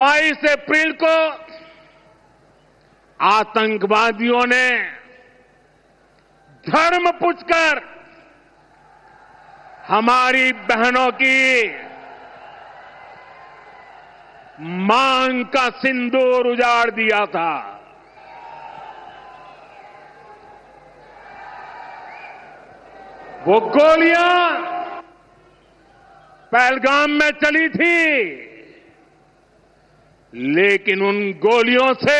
22 अप्रैल को आतंकवादियों ने धर्म पूछकर हमारी बहनों की मांग का सिंदूर उजाड़ दिया था। वो गोलियां पहलगाम में चली थी, लेकिन उन गोलियों से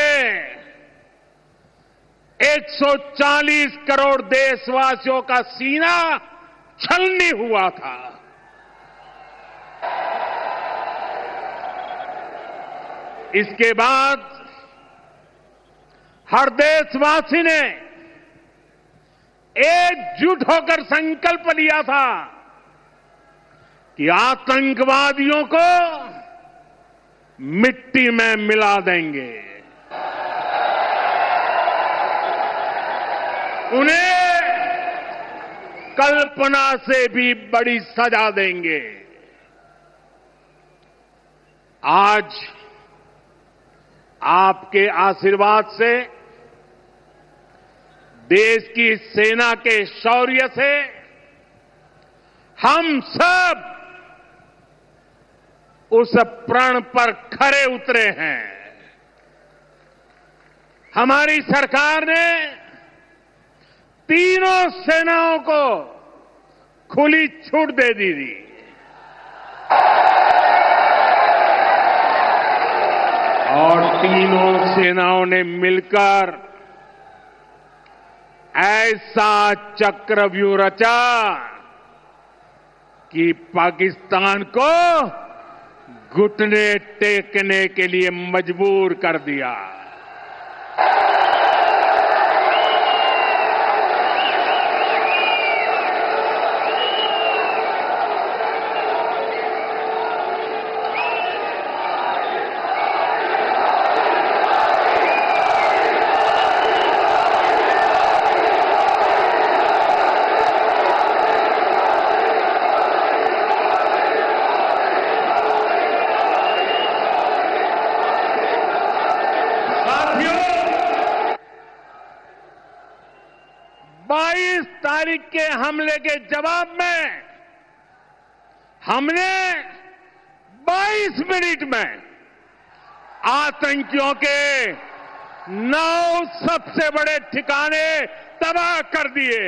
140 करोड़ देशवासियों का सीना छलनी हुआ था। इसके बाद हर देशवासी ने एकजुट होकर संकल्प लिया था कि आतंकवादियों को मिट्टी में मिला देंगे, उन्हें कल्पना से भी बड़ी सजा देंगे। आज आपके आशीर्वाद से, देश की सेना के शौर्य से हम सब उस प्रण पर खरे उतरे हैं। हमारी सरकार ने तीनों सेनाओं को खुली छूट दे दी थी। और तीनों सेनाओं ने मिलकर ऐसा चक्रव्यूह रचा कि पाकिस्तान को घुटने टेकने के लिए मजबूर कर दिया। तारीख के हमले के जवाब में हमने 22 मिनट में आतंकियों के 9 सबसे बड़े ठिकाने तबाह कर दिए।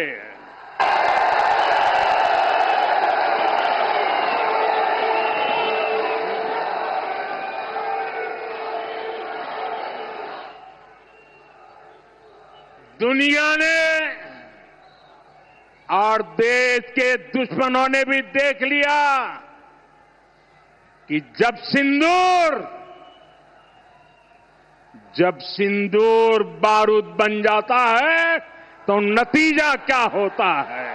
दुनिया ने और देश के दुश्मनों ने भी देख लिया कि जब सिंदूर बारूद बन जाता है तो नतीजा क्या होता है।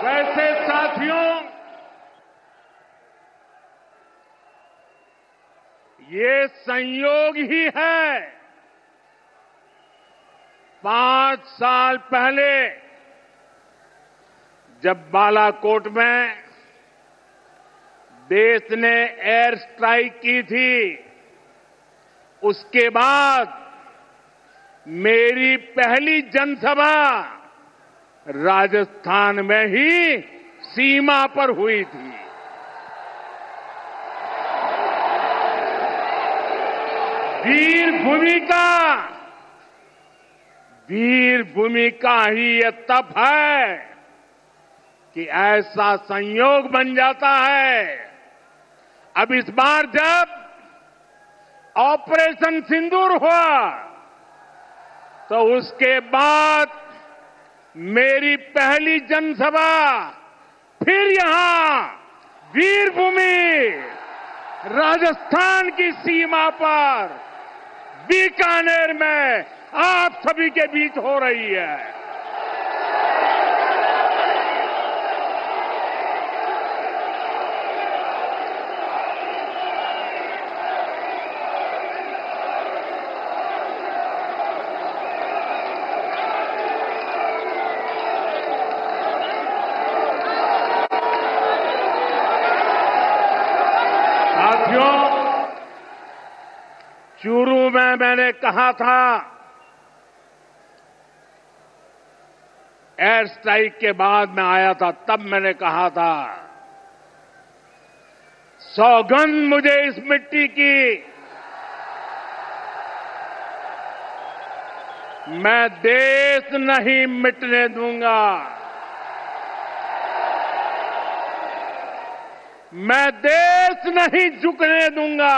वैसे साथियों, ये संयोग ही है 5 साल पहले जब बालाकोट में देश ने एयर स्ट्राइक की थी, उसके बाद मेरी पहली जनसभा राजस्थान में ही सीमा पर हुई थी। वीर भूमि का ही ये तप है कि ऐसा संयोग बन जाता है। अब इस बार जब ऑपरेशन सिंदूर हुआ तो उसके बाद मेरी पहली जनसभा फिर यहां वीर भूमि राजस्थान की सीमा पर बीकानेर में आप सभी के बीच हो रही है। साथियों, चूरू में मैंने कहा था, एयर स्ट्राइक के बाद मैं आया था, तब मैंने कहा था, सौगंध मुझे इस मिट्टी की, मैं देश नहीं मिटने दूंगा, मैं देश नहीं झुकने दूंगा।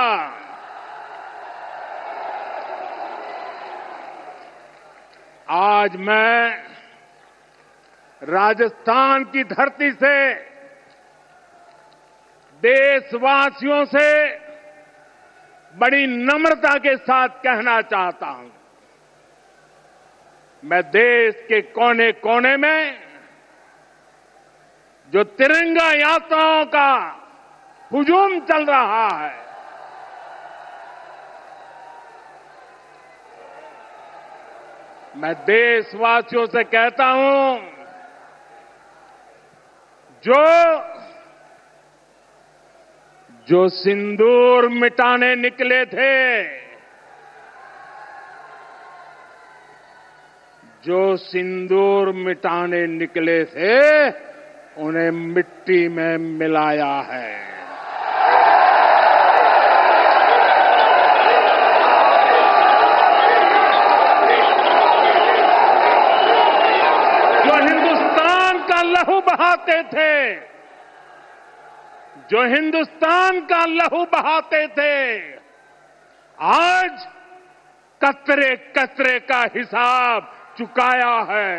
आज मैं राजस्थान की धरती से देशवासियों से बड़ी नम्रता के साथ कहना चाहता हूं, मैं देश के कोने कोने में जो तिरंगा यात्राओं का हुजूम चल रहा है, मैं देशवासियों से कहता हूं, जो सिंदूर मिटाने निकले थे, जो सिंदूर मिटाने निकले थे, उन्हें मिट्टी में मिलाया है। जो हिंदुस्तान का लहू बहाते थे, जो हिंदुस्तान का लहू बहाते थे, आज कतरे कतरे का हिसाब चुकाया है।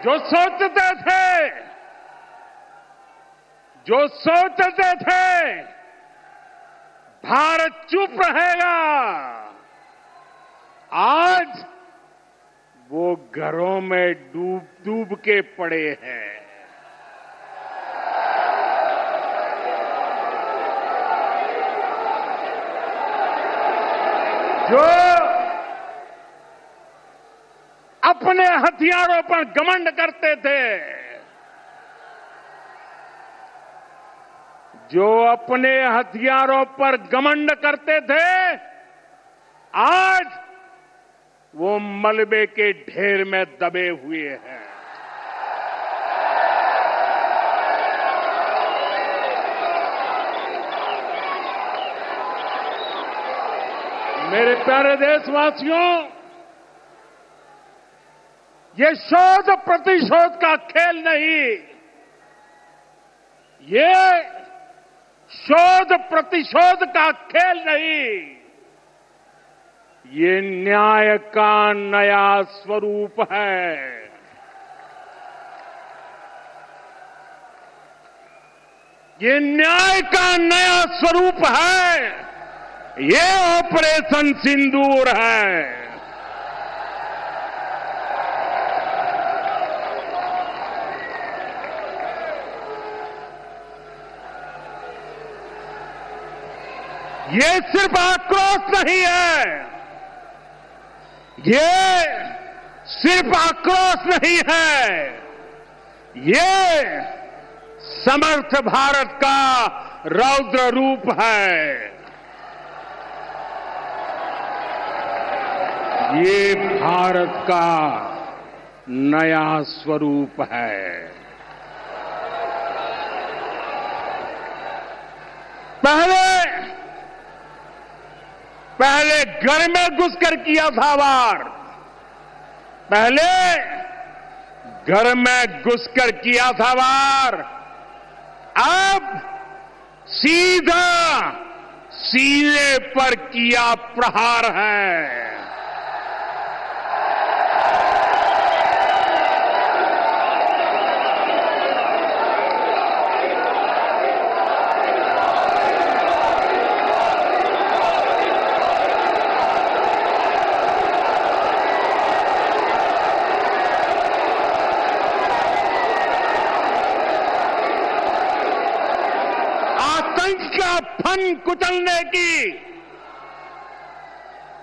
जो सोचते थे भारत चुप रहेगा, आज वो घरों में डूब डूब के पड़े हैं। जो अपने हथियारों पर घमंड करते थे, जो अपने हथियारों पर घमंड करते थे, आज वो मलबे के ढेर में दबे हुए हैं। मेरे प्यारे देशवासियों, ये शोध प्रतिशोध का खेल नहीं, ये शोध प्रतिशोध का खेल नहीं, ये न्याय का नया स्वरूप है। ये न्याय का नया स्वरूप है। ये ऑपरेशन सिंदूर है। ये सिर्फ आक्रोश नहीं है, ये सिर्फ आक्रोश नहीं है, ये समर्थ भारत का रौद्र रूप है। ये भारत का नया स्वरूप है। पहले घर में घुसकर किया था वार, पहले घर में घुसकर किया था वार, अब सीधा सीने पर किया प्रहार है।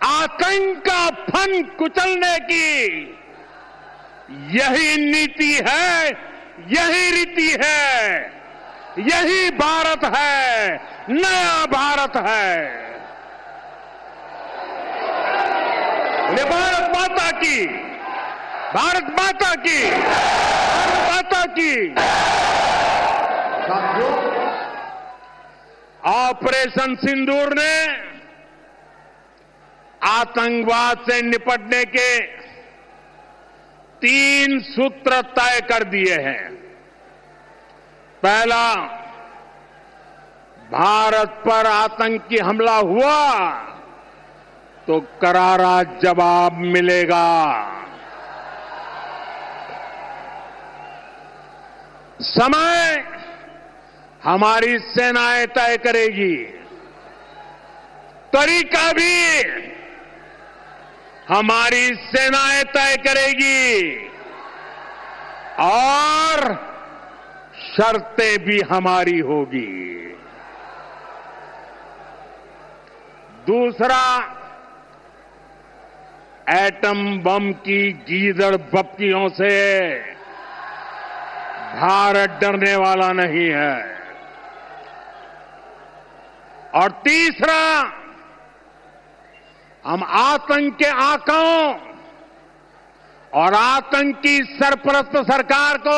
आतंक का फन कुचलने की यही नीति है, यही रीति है, यही भारत है, नया भारत है। ये भारत माता की, भारत माता की, भारत माता की। ऑपरेशन सिंदूर ने आतंकवाद से निपटने के 3 सूत्र तय कर दिए हैं। पहला, भारत पर आतंकी हमला हुआ तो करारा जवाब मिलेगा। समय हमारी सेनाएं तय करेगी, तरीका भी हमारी सेनाएं तय करेगी और शर्तें भी हमारी होगी। दूसरा, एटम बम की गीदड़ बप्तियों से भारत डरने वाला नहीं है। और तीसरा, हम आतंक के आकाओं और आतंकी सरपरस्त सरकार को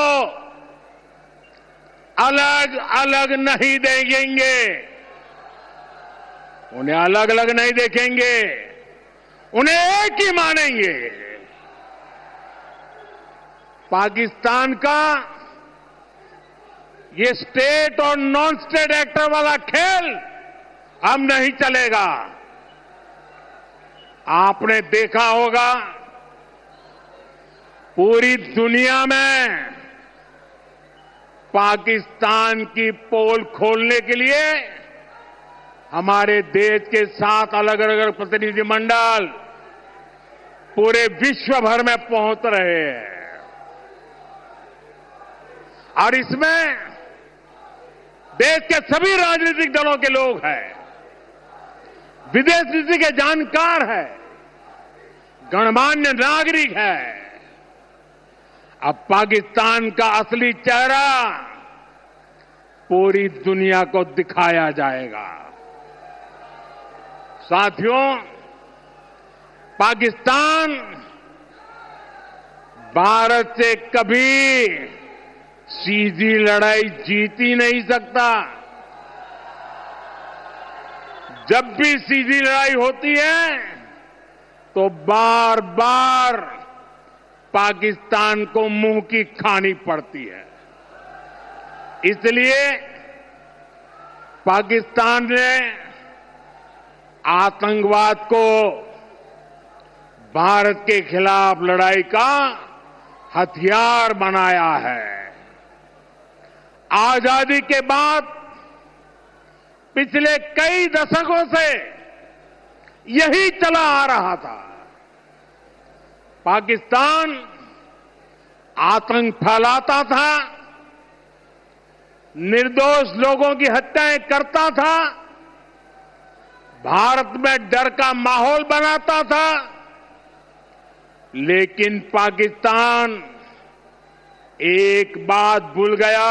अलग अलग नहीं देखेंगे, उन्हें अलग अलग नहीं देखेंगे, उन्हें एक ही मानेंगे। पाकिस्तान का ये स्टेट और नॉन स्टेट एक्टर वाला खेल अब नहीं चलेगा। आपने देखा होगा, पूरी दुनिया में पाकिस्तान की पोल खोलने के लिए हमारे देश के 7 अलग अलग प्रतिनिधिमंडल पूरे विश्व भर में पहुंच रहे हैं। और इसमें देश के सभी राजनीतिक दलों के लोग हैं, विदेश नीति के जानकार है, गणमान्य नागरिक है। अब पाकिस्तान का असली चेहरा पूरी दुनिया को दिखाया जाएगा। साथियों, पाकिस्तान भारत से कभी सीधी लड़ाई जीत ही नहीं सकता। जब भी सीधी लड़ाई होती है तो बार बार पाकिस्तान को मुंह की खानी पड़ती है। इसलिए पाकिस्तान ने आतंकवाद को भारत के खिलाफ लड़ाई का हथियार बनाया है। आजादी के बाद पिछले कई दशकों से यही चला आ रहा था। पाकिस्तान आतंक फैलाता था, निर्दोष लोगों की हत्याएं करता था, भारत में डर का माहौल बनाता था। लेकिन पाकिस्तान एक बात भूल गया,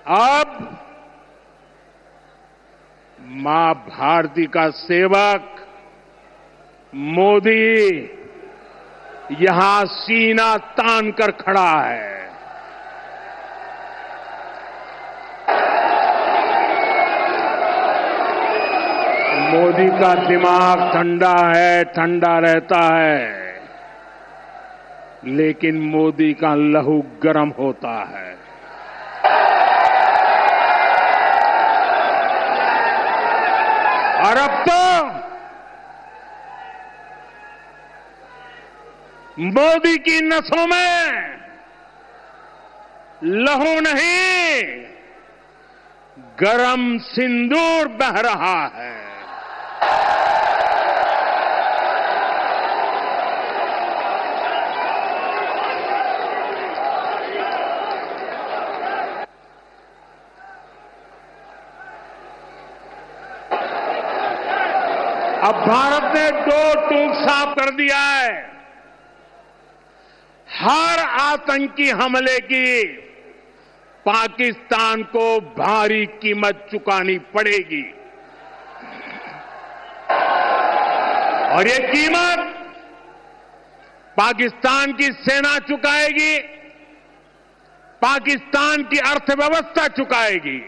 अब मां भारती का सेवक मोदी यहां सीना तान कर खड़ा है। मोदी का दिमाग ठंडा है, ठंडा रहता है, लेकिन मोदी का लहू गर्म होता है। और अब तो मोदी की नसों में लहू नहीं, गरम सिंदूर बह रहा है। अब भारत ने दो टूक साफ कर दिया है। हर आतंकी हमले की पाकिस्तान को भारी कीमत चुकानी पड़ेगी और ये कीमत पाकिस्तान की सेना चुकाएगी, पाकिस्तान की अर्थव्यवस्था चुकाएगी।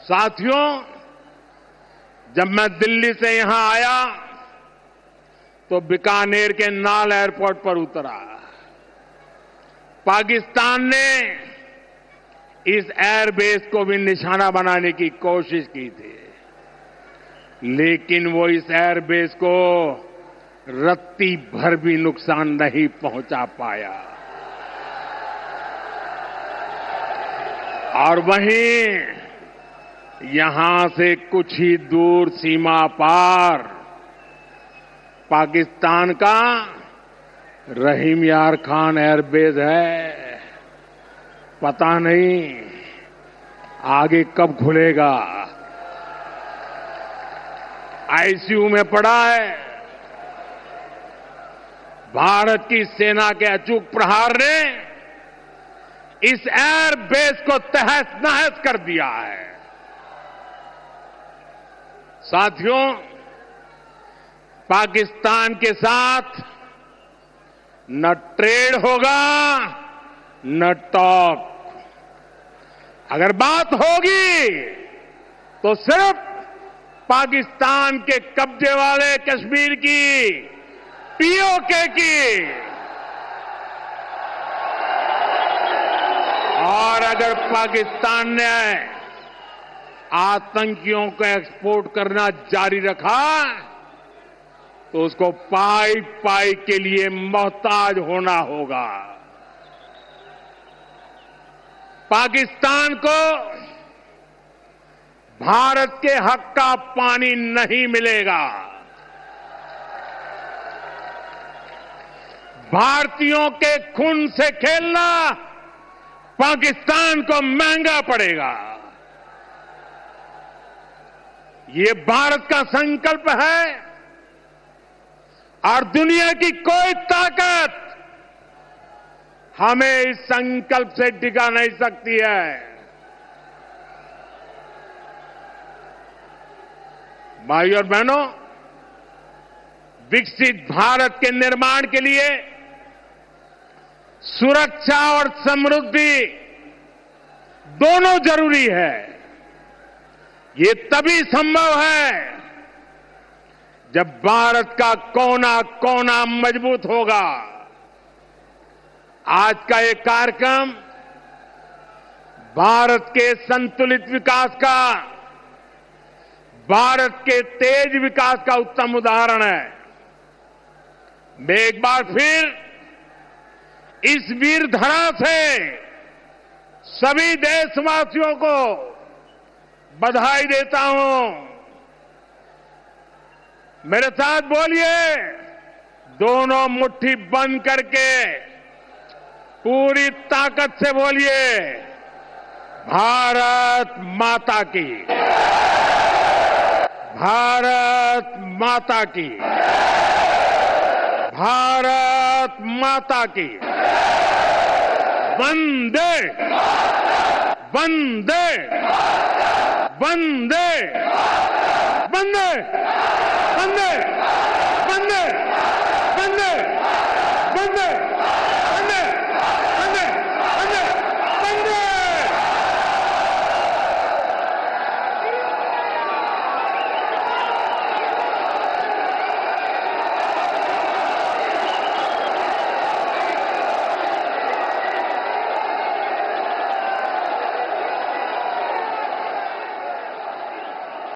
साथियों, जब मैं दिल्ली से यहां आया तो बीकानेर के नाल एयरपोर्ट पर उतरा। पाकिस्तान ने इस एयरबेस को भी निशाना बनाने की कोशिश की थी, लेकिन वो इस एयरबेस को रत्ती भर भी नुकसान नहीं पहुंचा पाया। और वहीं यहां से कुछ ही दूर सीमा पार पाकिस्तान का रहीम यार खान एयरबेस है। पता नहीं आगे कब खुलेगा। आईसीयू में पड़ा है। भारत की सेना के अचूक प्रहार ने इस एयरबेस को तहस नहस कर दिया है। साथियों, पाकिस्तान के साथ न ट्रेड होगा न टॉक। अगर बात होगी तो सिर्फ पाकिस्तान के कब्जे वाले कश्मीर की, पीओके की। और अगर पाकिस्तान ने आतंकियों को एक्सपोर्ट करना जारी रखा तो उसको पाई पाई के लिए मोहताज होना होगा। पाकिस्तान को भारत के हक का पानी नहीं मिलेगा। भारतीयों के खून से खेलना पाकिस्तान को महंगा पड़ेगा। ये भारत का संकल्प है और दुनिया की कोई ताकत हमें इस संकल्प से टिका नहीं सकती है। भाइयों और बहनों, विकसित भारत के निर्माण के लिए सुरक्षा और समृद्धि दोनों जरूरी है। ये तभी संभव है जब भारत का कोना कोना मजबूत होगा। आज का ये कार्यक्रम भारत के संतुलित विकास का, भारत के तेज विकास का उत्तम उदाहरण है। मैं एक बार फिर इस वीर धरा से सभी देशवासियों को बधाई देता हूं। मेरे साथ बोलिए, दोनों मुट्ठी बंद करके पूरी ताकत से बोलिए, भारत माता की, भारत माता की, भारत माता की, वंदे वंदे वंदे